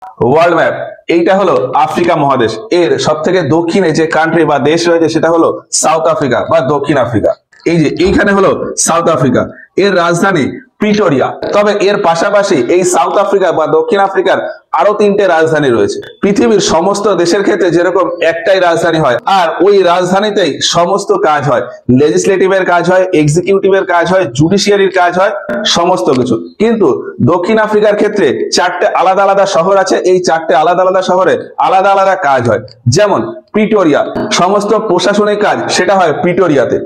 World map, এইটা হলো Africa মহাদেশ। এর সব থেকে দক্ষিণে যে কান্ট্রি বা দেশ রয়েছে সেটা হলো সাউথ আফ্রিকা বা দক্ষিণ আফ্রিকা। এই যে এইখানে হলো সাউথ আফ্রিকা, এর রাজধানী প্রিটোরিয়া। তবে এর পাশাপাশি এই সাউথ আফ্রিকা বা দক্ষিণ আফ্রিকার আরো 3টে রাজধানী রয়েছে। পৃথিবীর সমস্ত দেশের ক্ষেত্রে যেরকম একটাই রাজধানী হয়, আর ওই রাজধানীতেই সমস্ত কাজ হয়, লেজিসলেটিভের কাজ হয়, এক্সিকিউটিভের কাজ হয়, জুডিশিয়ারির কাজ হয়, সমস্ত কিছু। কিন্তু দক্ষিণ আফ্রিকার ক্ষেত্রে 4টে আলাদা আলাদা শহর আছে, এই 4টে আলাদা আলাদা শহরে আলাদা আলাদা কাজ হয়। যেমন প্রিটোরিয়া, সমস্ত প্রশাসনিক কাজ সেটা হয় প্রিটোরিয়াতে।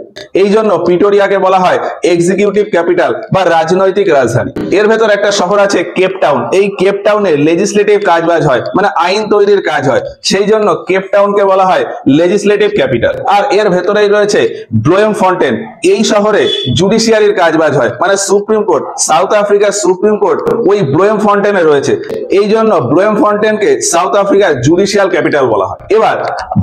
এই জন্য প্রিটোরিয়াকে বলা হয় এক্সিকিউটিভ ক্যাপিটাল বা রাজনৈতিক রাজধানী। এর ভেতর একটা শহর আছে কেপ টাউন, এই কেপ টাউনে লেজিসলেটিভ কাজবাজ হয়, মানে আইন তৈরির কাজ হয়, সেই জন্য কেপ টাউনকে বলা হয় লেজিসলেটিভ ক্যাপিটাল। আর এর ভেতরেই রয়েছে ব্লোয়েমফন্টেন, এই শহরে জুডিশিয়ারির কাজবাজ হয়, মানে সুপ্রিম কোর্ট, সাউথ আফ্রিকার সুপ্রিম কোর্ট ওই ব্লোয়েমফন্টেনে রয়েছে, এই জন্য ব্লোয়েমফন্টেনকে সাউথ আফ্রিকার জুডিশিয়াল ক্যাপিটাল বলা হয়। এবার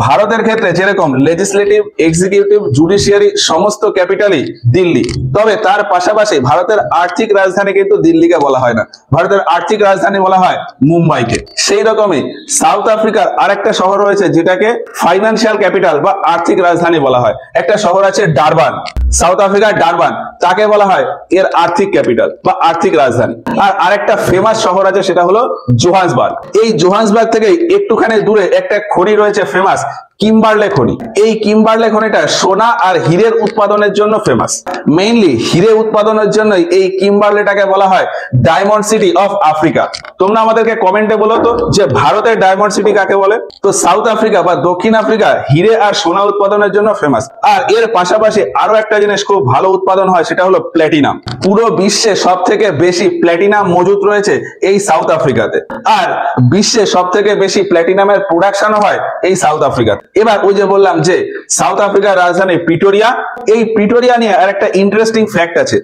ভারতের ক্ষেত্রে যেরকম লেজিসলেটিভ, এক্সিকিউটিভ, জুডিশিয়ারি সমস্ত ক্যাপিটালই দিল্লি, তবে তার পাশাপাশি ভারতের আর্থিক রাজধানী কিন্তু দিল্লিকে বলা হয় না, ভারতের আর্থিক রাজধানী বলা হয় মুম্বাইকে। সেই রকমই সাউথ আফ্রিকার আরেকটা শহর রয়েছে যেটাকে ফাইন্যান্সিয়াল ক্যাপিটাল বা আর্থিক রাজধানী বলা হয়। একটা শহর আছে ডারবান, সাউথ আফ্রিকার ডারবান, তাকে বলা হয় এর আর্থিক ক্যাপিটাল বা আর্থিক রাজধানী। আর আরেকটা ফেমাস শহর আছে সেটা হলো জোহান্সবার্গ। এই জোহান্সবার্গ থেকে একটুখানি দূরে একটা খনি রয়েছে ফেমাস, কিম্বারলে খনি। এই কিম্বারলে খনিটা সোনা আর হীরের উৎপাদনের জন্য ফেমাস। মেইনলি হীরে উৎপাদনের জন্য এই কিম্বারলেটাকে বলা হয় ডায়মন্ড সিটি অফ আফ্রিকা। তোমরা আমাদেরকে কমেন্টে বলো তো যে ভারতের ডায়মন্ড সিটি কাকে বলে। তো সাউথ আফ্রিকা বা দক্ষিণ আফ্রিকা হীরে আর সোনা উৎপাদনের জন্য ফেমাস। আর এর পাশাপাশি আরো একটা জিনিস খুব ভালো উৎপাদন হয়, সেটা হলো প্ল্যাটিনাম। পুরো বিশ্বে সব থেকে বেশি প্ল্যাটিনাম মজুত রয়েছে এই সাউথ আফ্রিকাতে। আর বিশ্বে সব থেকে বেশি প্ল্যাটিনামের প্রোডাকশনও হয় এই সাউথ আফ্রিকাতে। এবার ওই যে বললাম যে সাউথ আফ্রিকার রাজধানী প্রিটোরিয়া, এই প্রিটোরিয়া নিয়ে আর একটা ইন্টারেস্টিং ফ্যাক্ট আছে।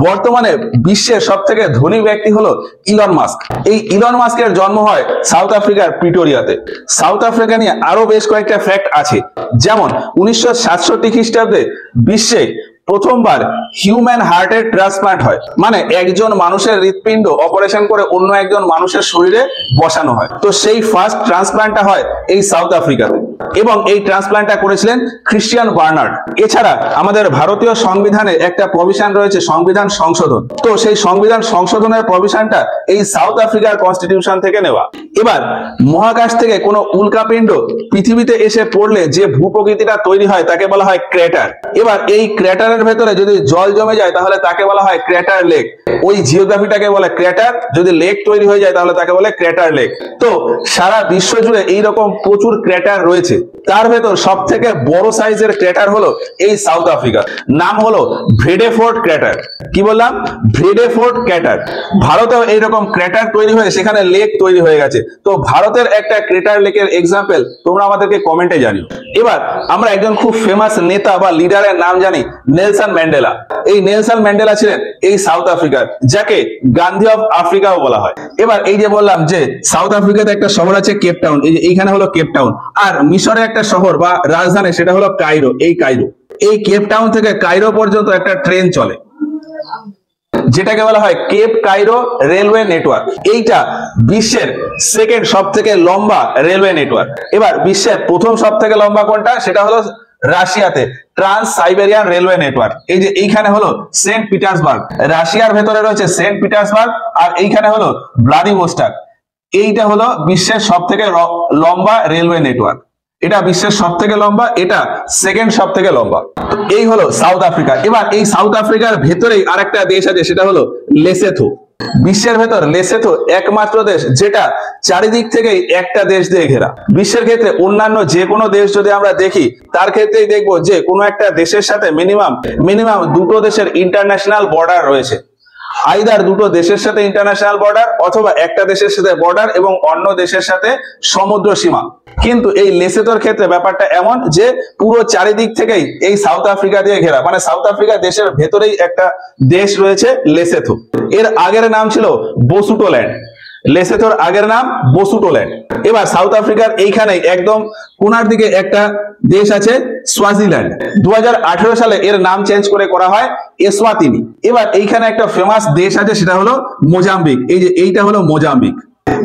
বর্তমানে বিশ্বের সব থেকে ধনী ব্যক্তি হলো ইলন মাস্ক। এই ইলন মাস্কের জন্ম হয় সাউথ আফ্রিকার প্রিটোরিয়াতে। সাউথ আফ্রিকা নিয়ে আরো বেশ কয়েকটা ফ্যাক্ট আছে, যেমন 1967 খ্রিস্টাব্দে বিশ্বে প্রথমবার হিউম্যান হার্টের ট্রান্সপ্লান্ট হয়, মানে একজন মানুষের হৃৎপিণ্ড অপারেশন করে অন্য একজন মানুষের শরীরে বসানো হয়। তো সেই ফার্স্ট ট্রান্সপ্লান্টটা হয় এই সাউথ আফ্রিকাতে, এবং এই ট্রান্সপ্লান্টটা করেছিলেন ক্রিশ্চিয়ান বার্নার্ড। এছাড়া আমাদের ভারতীয় সংবিধানে একটা প্রভিশন রয়েছে সংবিধান সংশোধন, তো সেই সংবিধান সংশোধনের প্রভিশনটা এই সাউথ আফ্রিকার কনস্টিটিউশন থেকে নেওয়া। এবার মহাকাশ থেকে কোনো উল্কাপিণ্ড পৃথিবীতে এসে পড়লে যে ভূপ্রকৃতিটা তৈরি হয় তাকে বলা হয় ক্র্যাটার। এবার এই ক্র্যাটারের ভেতরে যদি জল জমে যায় তাহলে তাকে বলা হয় ক্র্যাটার লেক। ওই জিওগ্রাফিটাকে বলে ক্র্যাটার, যদি লেক তৈরি হয়ে যায় তাহলে তাকে বলে ক্র্যাটার লেক। তো সারা বিশ্ব জুড়ে এইরকম প্রচুর ক্র্যাটার রয়েছে, তার ভেতর সব থেকে বড় সাইজের ক্র্যাটার হলো এই সাউথ আফ্রিকা, নাম হলো ভ্রেডেফোর্ড ক্র্যাটার। কি বললাম? ভ্রেডেফোর্ড ক্র্যাটার। ভারতেও এইরকম ক্র্যাটার তৈরি হয়ে সেখানে লেক তৈরি হয়ে গেছে। তো ভারতের একটা ক্র্যাটার লেকের এক্সাম্পল তোমরা আমাদেরকে কমেন্টে জানিও। এবার আমরা একজন খুব ফেমাস নেতা বা লিডারের নাম জানি, নেলসন ম্যান্ডেলা। এই নেলসন ম্যান্ডেলা ছিলেন এই সাউথ আফ্রিকার, যাকে গান্ধী অফ আফ্রিকাও বলা হয়। এবার এই যে বললাম যে সাউথ আফ্রিকাতে একটা শহর আছে কেপ টাউন, এই যে এইখানে হলো কেপ টাউন। আর মিশরে একটা শহর বা রাজধানী সেটা হলো কায়রো। এই কায়রো, এই কেপ টাউন থেকে কায়রো পর্যন্ত একটা ট্রেন চলে, যেটাকে বলা হয় কেপ কায়রো রেলওয়ে নেটওয়ার্ক। এইটা বিশ্বের সেকেন্ড সব থেকে লম্বা রেলওয়ে নেটওয়ার্ক। এবার বিশ্বের প্রথম সব থেকে লম্বা কোনটা, সেটা হলো রাশিয়াতে ট্রান্স সাইবেরিয়ান রেলওয়ে নেটওয়ার্ক। এই যে এইখানে হলো সেন্ট পিটার্সবার্গ, রাশিয়ার ভেতরে রয়েছে সেন্ট পিটার্সবার্গ, আর এইখানে হলো ভ্লাদিভোস্টক। এইটা হলো বিশ্বের সব থেকে লম্বা রেলওয়ে নেটওয়ার্ক। এটা বিশ্বের সব থেকে লম্বা, এটা সেকেন্ড সব থেকে লম্বা। তো এই হলো সাউথ আফ্রিকা। এবার এই সাউথ আফ্রিকার ভেতরেই আরেকটা দেশ আছে, সেটা হলো লেসোথো। বিশ্বের ভেতর লেসোথো একমাত্র দেশ যেটা চারিদিক থেকেই একটা দেশ দিয়ে ঘেরা। বিশ্বের ক্ষেত্রে অন্যান্য যে কোনো দেশ যদি আমরা দেখি, তার ক্ষেত্রেই দেখবো যে কোনো একটা দেশের সাথে মিনিমাম দুটো দেশের ইন্টারন্যাশনাল বর্ডার রয়েছে। আইদার দুটো দেশের সাথে ইন্টারন্যাশনাল বর্ডার, অথবা একটা দেশের সাথে বর্ডার এবং অন্য দেশের সাথে সমুদ্র সীমা। কিন্তু এই লেসোথোর ক্ষেত্রে ব্যাপারটা এমন যে পুরো চারিদিক থেকেই এই সাউথ আফ্রিকা দিয়ে ঘেরা, মানে সাউথ আফ্রিকা দেশের ভেতরেই একটা দেশ রয়েছে লেসোথো। এর আগের নাম ছিল বসুটোল্যান্ড। লেসোথোর আগের নাম বসুটোল্যান্ড। এবার সাউথ আফ্রিকার এইখানে একদম কোনার দিকে একটা দেশ আছে সোয়াজিল্যান্ড। 2018 সালে এর নাম চেঞ্জ করে করা হয় এসওয়াতিনি। এবার এইখানে একটা ফেমাস দেশ আছে, সেটা হলো মোজাম্বিক। এই যে এইটা হলো মোজাম্বিক।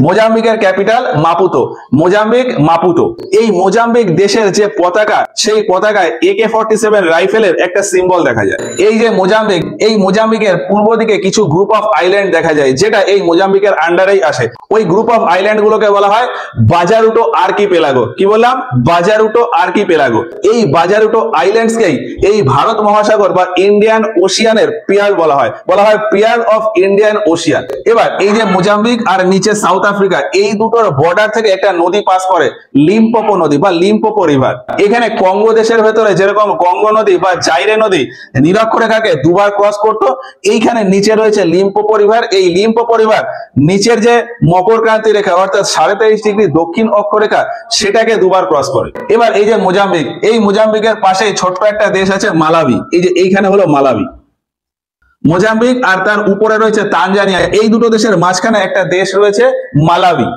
মোজাম্বিকের ক্যাপিটাল মাপুতো। মোজাম্বিক মাপুতো। এই মোজাম্বিক দেশের যে পতাকা, সেই পতাকায় AK-47 রাইফেলের একটা সিম্বল দেখা যায়। এই যে মোজাম্বিক, এই মোজাম্বিকের পূর্ব দিকে কিছু গ্রুপ অফ আইল্যান্ড দেখা যায়, যেটা এই মোজাম্বিকের আন্ডারেই আসে। ওই গ্রুপ অফ আইল্যান্ড গুলোকে বলা হয় বাজারুটো আর্কিপেলাগো। কি বললাম? বাজারুটো আর্কিপেলাগো। এই বাজারুটো আইল্যান্ডসকেই এই ভারত মহাসাগর বা ইন্ডিয়ান ওশিয়ানের পিয়ার বলা হয় পিয়ার অফ ইন্ডিয়ান ওশিয়ান। এবার এই যে মোজাম্বিক আর নিচে সাউথ আফ্রিকা, এই দুটোর বর্ডার থেকে একটা নদী পাস করে, লিম্পোপো নদী বা লিম্পোপো রিভার। এখানে কঙ্গো দেশের ভেতরে যেরকম কঙ্গো নদী বা জাইরে নদী নিরক্ষরেখাকে দুবার ক্রস করতো, এইখানে নিচে রয়েছে লিম্পোপো রিভার। এই লিম্পোপো রিভার নিচের যে মকর ক্রান্তি রেখা অর্থাৎ 23.5 ডিগ্রি দক্ষিণ অক্ষরেখা, সেটাকে দুবার ক্রস করে। এবার এই যে মোজাম্বিক, এই মোজাম্বিকের পাশেই ছোট্ট একটা দেশ আছে মালাবি। এই যে এইখানে হলো মালাবি। মোজাম্বিক আর তার উপরে রয়েছে তানজানিয়া। এই দুটো দেশের মাঝখানে একটা দেশ রয়েছে মালাবি।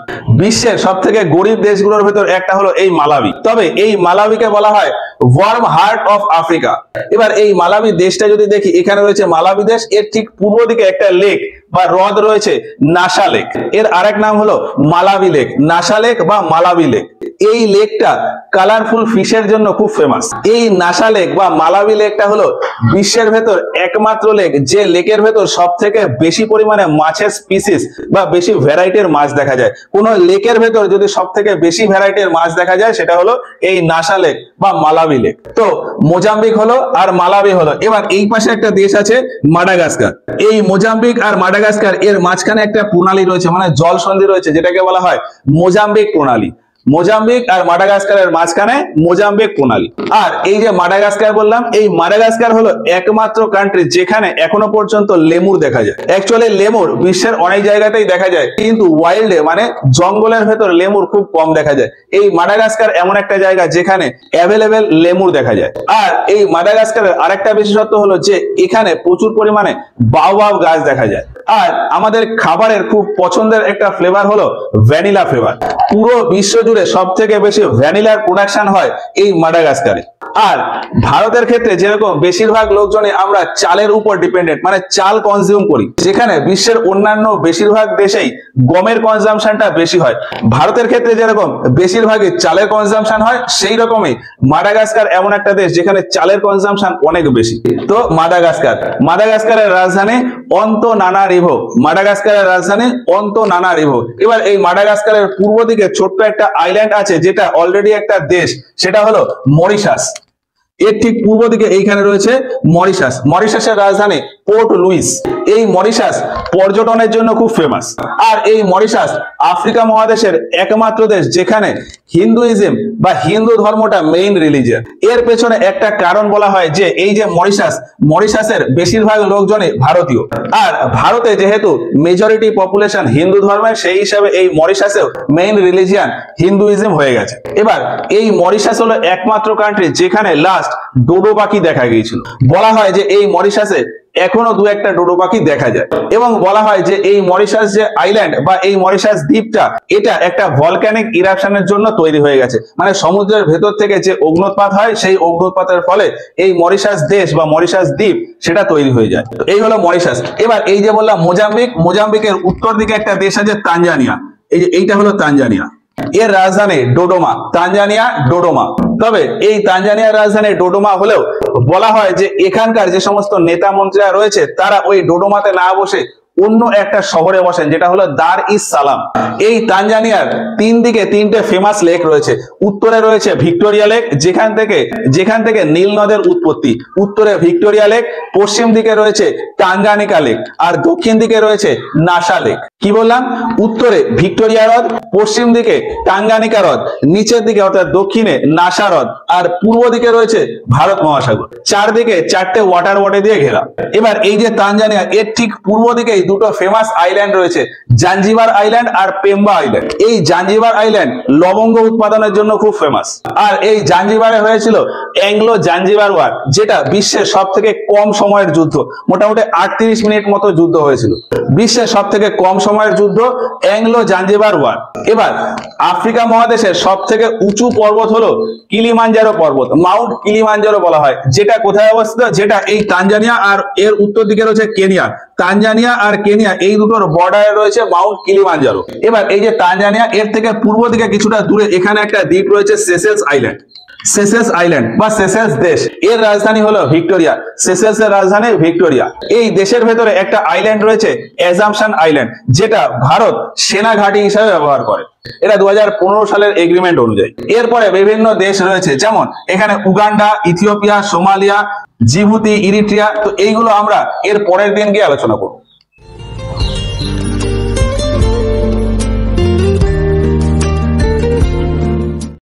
বিশ্বের সব থেকে গরিব দেশগুলোর ভেতর একটা হলো এই মালাবি। তবে এই মালাবিকে বলা হয় ওয়ার্ম হার্ট অফ আফ্রিকা। এবার এই মালাবি দেশটা যদি দেখি, এখানে রয়েছে মালাবি দেশ। এর ঠিক পূর্ব দিকে একটা লেক বা হ্রদ রয়েছে, নাসা লেক। এর আরেক নাম হলো মালাবি লেক, নাসা লেক বা মালাবি লেক। এই লেকটা কালারফুল ফিশের জন্য খুব ফেমাস। এই নাসা লেক বা মালাবি লেকটা হলো বিশ্বের ভেতর একমাত্র লেক যে লেকের ভেতর সব থেকে বেশি পরিমাণে মাছের স্পিসিস বা বেশি ভ্যারাইটির মাছ দেখা যায়। কোন লেকের ভেতর যদি সব থেকে বেশি ভ্যারাইটির মাছ দেখা যায়, সেটা হলো এই নাসা লেক বা মালাবি লেক। তো মোজাম্বিক হলো আর মালাবি হলো। এবার এই পাশে একটা দেশ আছে মাদাগাস্কার। এই মোজাম্বিক আর মাদাগাস্কার এর মাঝখানে একটা প্রণালী রয়েছে, মানে জল সন্ধি রয়েছে, যেটাকে বলা হয় মোজাম্বিক প্রণালী। মোজাম্বিক আর মাদাগাস্কারের মাঝখানে মোজাম্বিক প্রণালী। আর এই যে মাদাগাস্কার বললাম, এই মাদাগাস্কার হলো একমাত্র কান্ট্রি যেখানে এখনো পর্যন্ত লেমুর দেখা যায়। অ্যাকচুয়ালি লেমুর বিশ্বের অনেক জায়গাতেই দেখা যায়, কিন্তু ওয়াইল্ডে মানে জঙ্গলের ভেতর লেমুর খুব কম দেখা যায়। এই মাদাগাস্কার এমন একটা জায়গা যেখানে অ্যাভেলেবেল লেমুর দেখা যায়। আর এই মাদাগাস্কারের আরেকটা বিশেষত্ব হলো যে এখানে প্রচুর পরিমাণে বাওবাব গাছ দেখা যায়। আর আমাদের খাবারের খুব পছন্দের একটা ফ্লেভার হলো ভ্যানিলা ফ্লেভার। পুরো বিশ্ব জুড়ে সব থেকে বেশি ভ্যানিলার প্রোডাকশন হয় এই মাদাগাস্কারে। আর ভারতের ক্ষেত্রে যেরকম বেশিরভাগ লোকজনই আমরা চালের উপর ডিপেন্ডেন্ট, মানে চাল কনজিউম করি, যেখানে বিশ্বের অন্যান্য বেশিরভাগ দেশেই গমের কনজাম্পশনটা বেশি হয়। ভারতের ক্ষেত্রে যেরকম বেশিরভাগই চালের কনজাম্পশন হয়, সেই রকমই মাদাগাস্কার এমন একটা দেশ যেখানে চালের কনজাম্পশন অনেক বেশি। তো মাদাগাস্কারের রাজধানী অন্তনানারিভো। মাদাগাস্কারের রাজধানী অন্তনানারিভো। এবার এই মাদাগাস্কারের পূর্ব দিকে ছোট্ট একটা আইল্যান্ড আছে, যেটা অলরেডি একটা দেশ, সেটা হলো মরিশাস। এর ঠিক পূর্ব দিকে এইখানে রয়েছে মরিশাস। মরিশাসের রাজধানী পোর্ট লুইস। এই মরিশাস পর্যটনের জন্য খুব ফেমাস। আর এই মরিশাস আফ্রিকা মহাদেশের একমাত্র দেশ যেখানে হিন্দুইজম বা হিন্দু ধর্মটা মেইন রিলিজিয়ন। এর পেছনে একটা কারণ বলা হয় যে এই যে মরিশাসের বেশিরভাগ লোকজনই ভারতীয়। আর ভারতে যেহেতু মেজরিটি পপুলেশন হিন্দু ধর্মের, সেই হিসাবে এই মরিশাসেও মেইন রিলিজিয়ন হিন্দুইজম হয়ে গেছে। এবার এই মরিশাস হলো একমাত্র কান্ট্রি যেখানে লাস্ট ডোডো পাখি দেখা গিয়েছিল। বলা হয় যে এই মরিশাসে এখনো দু একটা ডোডো পাখি দেখা যায়, এবং বলা হয় যে এই মরিশাস যে আইল্যান্ড বা এই মরিশাস দ্বীপটা, এটা একটা ভলক্যানিক ইরাপশনের জন্য তৈরি হয়ে গেছে। মানে সমুদ্রের ভেতর থেকে যে অগ্নুৎপাত হয়, সেই অগ্নুৎপাতের ফলে এই মরিশাস দেশ বা মরিশাস দ্বীপ সেটা তৈরি হয়ে যায়। এই হলো মরিশাস। এবার এই যে বললাম মোজাম্বিক, মোজাম্বিকের উত্তর দিকে একটা দেশ আছে তানজানিয়া। এই যে এইটা হলো তানজানিয়া। এর রাজধানী ডোডোমা। তানজানিয়া ডোডোমা। তবে এই তানজানিয়ার রাজধানী ডোডোমা হলেও বলা হয় যে এখানকার যে সমস্ত নেতা মন্ত্রীরা রয়েছে, তারা ওই ডোডোমাতে না বসে অন্য একটা শহরে বসেন, যেটা হলো দার ইস সালাম। এই তানজানিয়ার দিকে তিনটে ফেমাস লেক রয়েছে। উত্তরে রয়েছে ভিক্টোরিয়া লেক, যেখান থেকে নীল নদের উৎপত্তি। উত্তরে ভিক্টোরিয়া লেক, পশ্চিম দিকে রয়েছে টাঙ্গানিকা লেক, আর দক্ষিণ দিকে রয়েছে নাসা লেক। কি বললাম? উত্তরে ভিক্টোরিয়া হ্রদ, পশ্চিম দিকে টাঙ্গানিকা হ্রদ, নিচের দিকে অর্থাৎ দক্ষিণে নাসা হ্রদ, আর পূর্ব দিকে রয়েছে ভারত মহাসাগর। চারদিকে চারটে ওয়াটার বডি দিয়ে ঘেরা। এবার এই যে তানজানিয়া, এর ঠিক পূর্ব দিকে দুটো ফেমাস আইল্যান্ড রয়েছে, জাঞ্জিবার আইল্যান্ড আর পেম্বা আইল্যান্ড। এই জাঞ্জিবার আইল্যান্ড লবঙ্গ উৎপাদনের জন্য খুব ফেমাস। আর এই জাঞ্জিবারে হয়েছিল অ্যাংলো জাঞ্জিবার ওয়ার, যেটা বিশ্বের সব থেকে কম সময়ের যুদ্ধ। মোটামুটি 38 মিনিট মতো যুদ্ধ হয়েছিল। বিশ্বের সব থেকে কম সময়ের যুদ্ধ অ্যাংলো জাঞ্জিবার ওয়ার। এবার আফ্রিকা মহাদেশের সব থেকে উঁচু পর্বত হলো কিলিমাঞ্জারো পর্বত, মাউন্ট কিলিমাঞ্জারো বলা হয়। যেটা কোথায় অবস্থিত? যেটা এই তানজানিয়া আর এর উত্তর দিকে রয়েছে কেনিয়া। তানজানিয়া আর কেনিয়া এই দুটোর বর্ডারে রয়েছে মাউন্ট কিলিমাঞ্জারো। এবার এই যে তানজানিয়া, এর থেকে পূর্ব দিকে কিছুটা দূরে এখানে একটা দ্বীপ রয়েছে সেসেলস আইল্যান্ড। সেসেলস আইল্যান্ড বা সেসেলস দেশ, এর রাজধানী হলো ভিক্টোরিয়া। সেসেলস এর রাজধানী ভিক্টোরিয়া। এই দেশের ভেতরে একটা আইল্যান্ড রয়েছে অ্যাজাম্পশন আইল্যান্ড, যেটা ভারত সেনা ঘাঁটি হিসেবে ব্যবহার করে। এটা 2015 সালের এগ্রিমেন্ট অনুযায়ী। এরপরে বিভিন্ন দেশ রয়েছে, যেমন এখানে উগান্ডা, ইথিওপিয়া, সোমালিয়া, জিবুতি, ইরিট্রিয়া। তো এইগুলো আমরা এর পরের দিন গিয়ে আলোচনা করব।